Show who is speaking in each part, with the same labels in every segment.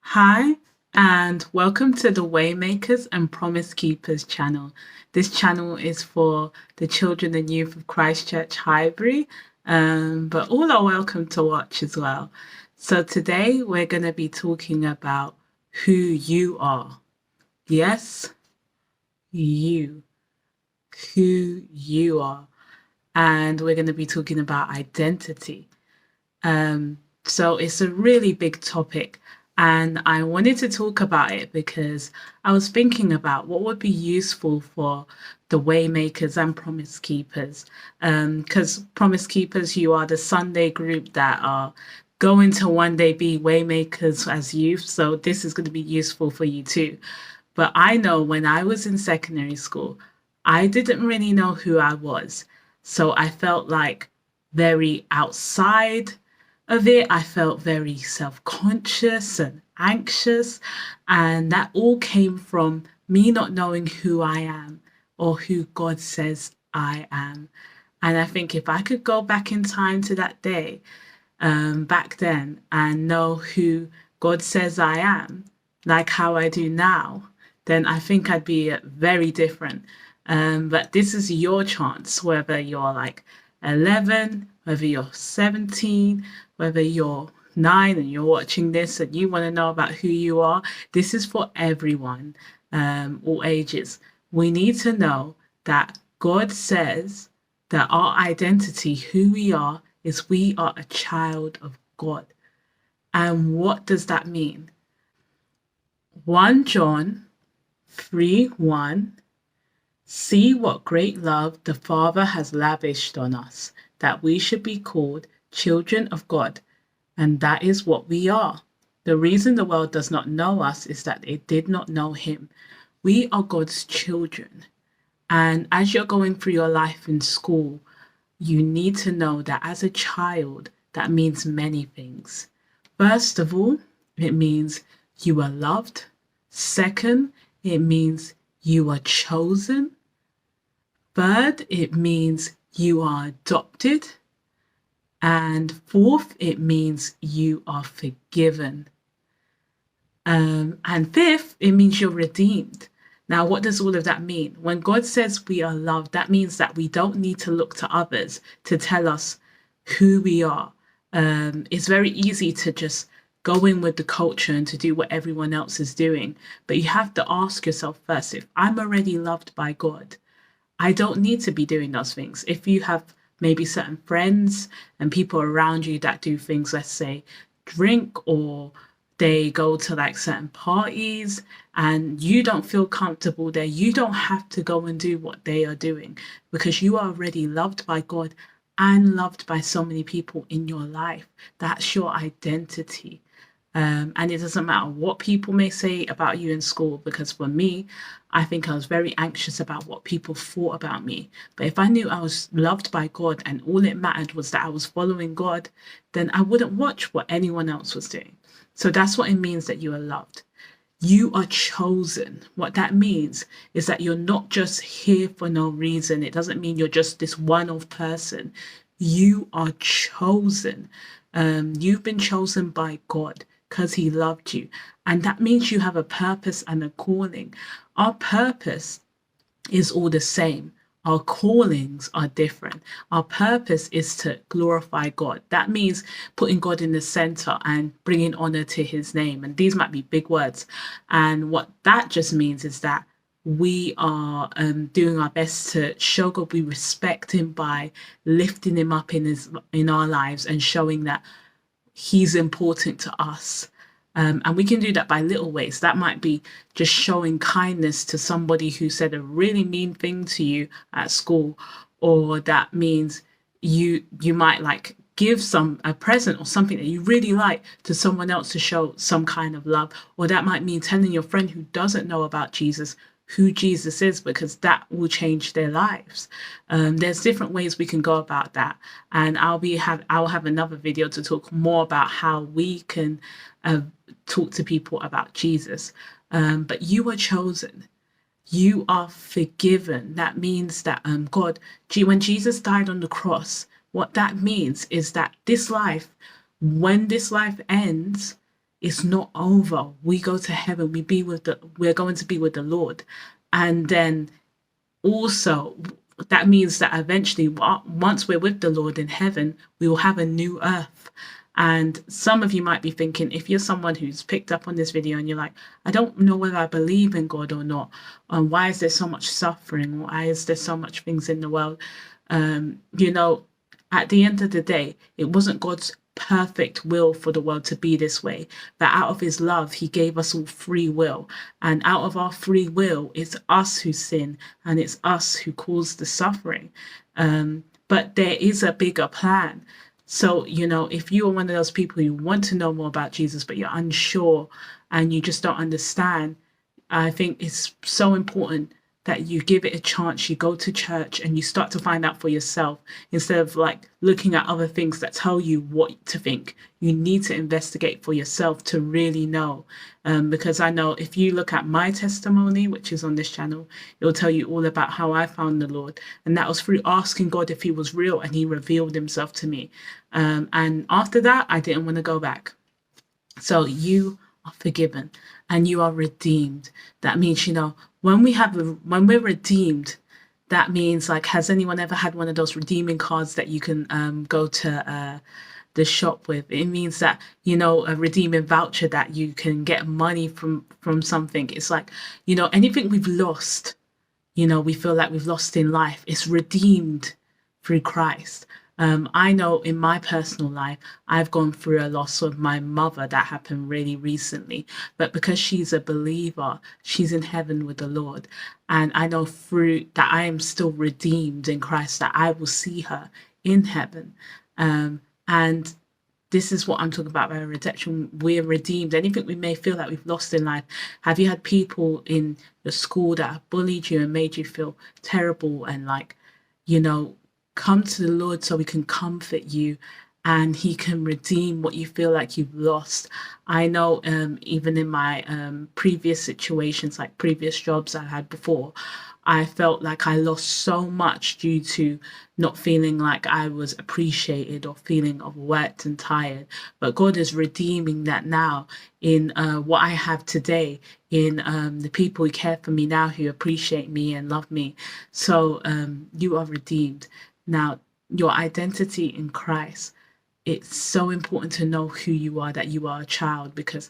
Speaker 1: Hi, and welcome to the Waymakers and Promise Keepers channel. This channel is for the children and youth of Christchurch Highbury, but all are welcome to watch as well. So today we're going to be talking about who you are. Yes, you, who you are. And we're going to be talking about identity. So it's a really big topic, and I wanted to talk about it because I was thinking about what would be useful for the Waymakers and Promise Keepers. Because Promise Keepers, you are the Sunday group that are going to one day be Waymakers as youth. So this is going to be useful for you too. But I know when I was in secondary school, I didn't really know who I was. So I felt like very outside of it. I felt very self conscious and anxious. And that all came from me not knowing who I am or who God says I am. And I think if I could go back in time to that day, back then, and know who God says I am, like how I do now, then I think I'd be very different. But this is your chance, whether you're like 11, whether you're 17, whether you're 9 and you're watching this and you want to know about who you are. This is for everyone, all ages. We need to know that God says that our identity, who we are, is we are a child of God. And what does that mean? 1 John 3:1. See what great love the Father has lavished on us, that we should be called children of God. And that is what we are. The reason the world does not know us is that it did not know Him. We are God's children. And as you're going through your life in school, you need to know that as a child, that means many things. First of all, it means you are loved. Second, it means you are chosen. Third, it means you are adopted. And fourth, it means you are forgiven. And fifth, it means you're redeemed. Now, what does all of that mean? When God says we are loved, that means that we don't need to look to others to tell us who we are. It's very easy to just go in with the culture and to do what everyone else is doing. But you have to ask yourself first, if I'm already loved by God, I don't need to be doing those things. If you have maybe certain friends and people around you that do things, let's say drink, or they go to like certain parties and you don't feel comfortable there, you don't have to go and do what they are doing, because you are already loved by God and loved by so many people in your life. That's your identity. And it doesn't matter what people may say about you in school, because for me, I think I was very anxious about what people thought about me. But if I knew I was loved by God and all it mattered was that I was following God, then I wouldn't watch what anyone else was doing. So that's what it means that you are loved. You are chosen. What that means is that you're not just here for no reason. It doesn't mean you're just this one-off person. You are chosen. You've been chosen by God because He loved you. And that means you have a purpose and a calling. Our purpose is all the same. Our callings are different. Our purpose is to glorify God. That means putting God in the center and bringing honor to His name. And these might be big words. And what that just means is that we are doing our best to show God we respect Him by lifting Him up in our lives and showing that He's important to us. And we can do that by little ways. That might be just showing kindness to somebody who said a really mean thing to you at school, or that means you might like give a present or something that you really like to someone else to show some kind of love. Or that might mean telling your friend who doesn't know about Jesus who Jesus is, because that will change their lives. There's different ways we can go about that, and I'll have another video to talk more about how we can talk to people about Jesus. But you are chosen. You are forgiven. That means that when Jesus died on the cross, what that means is that this life, when this life ends, it's not over. We go to heaven. We're going to be with the Lord. And then also that means that eventually, once we're with the Lord in heaven, we will have a new earth. And some of you might be thinking, if you're someone who's picked up on this video and you're like, I don't know whether I believe in God or not, why is there so much suffering? Why is there so much things in the world? You know, at the end of the day, it wasn't God's perfect will for the world to be this way. That out of his love, he gave us all free will. And out of our free will, it's us who sin and it's us who cause the suffering. But there is a bigger plan. So, you know, if you are one of those people who want to know more about Jesus, but you're unsure and you just don't understand, I think it's so important that you give it a chance. You go to church and you start to find out for yourself instead of like looking at other things that tell you what to think. You need to investigate for yourself to really know. Because I know if you look at my testimony, which is on this channel, it will tell you all about how I found the Lord. And that was through asking God if he was real, and he revealed himself to me. And after that, I didn't want to go back. So you are forgiven and you are redeemed. That means, you know, when we're redeemed, that means, like, has anyone ever had one of those redeeming cards that you can go to the shop with? It means that, you know, a redeeming voucher that you can get money from something. It's like, you know, anything we've lost, you know, we feel like we've lost in life, it's redeemed through Christ. I know in my personal life, I've gone through a loss of my mother that happened really recently. But because she's a believer, she's in heaven with the Lord. And I know through that I am still redeemed in Christ, that I will see her in heaven. And this is what I'm talking about by redemption. We're redeemed. Anything we may feel like we've lost in life. Have you had people in your school that have bullied you and made you feel terrible and like, you know, come to the Lord so he can comfort you and he can redeem what you feel like you've lost. I know even in my previous situations, like previous jobs I had before, I felt like I lost so much due to not feeling like I was appreciated or feeling overworked and tired. But God is redeeming that now in what I have today, in the people who care for me now, who appreciate me and love me. So you are redeemed. Now, your identity in Christ, it's so important to know who you are, that you are a child, because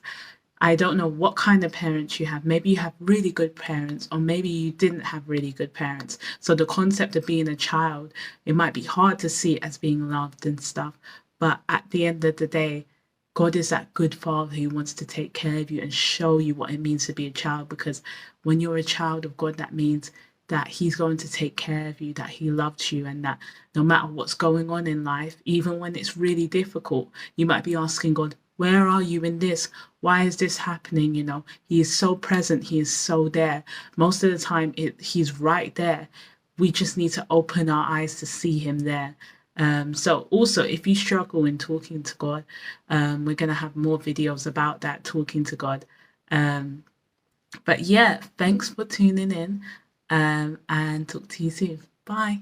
Speaker 1: I don't know what kind of parents you have. Maybe you have really good parents, or maybe you didn't have really good parents. So the concept of being a child, it might be hard to see it as being loved and stuff. But at the end of the day, God is that good father who wants to take care of you and show you what it means to be a child. Because when you're a child of God, that means that he's going to take care of you, that he loves you, and that no matter what's going on in life, even when it's really difficult, you might be asking God, where are you in this? Why is this happening? You know, he is so present. He is so there. Most of the time, he's right there. We just need to open our eyes to see him there. So also, if you struggle in talking to God, we're going to have more videos about that, talking to God. But yeah, thanks for tuning in, and talk to you soon. Bye.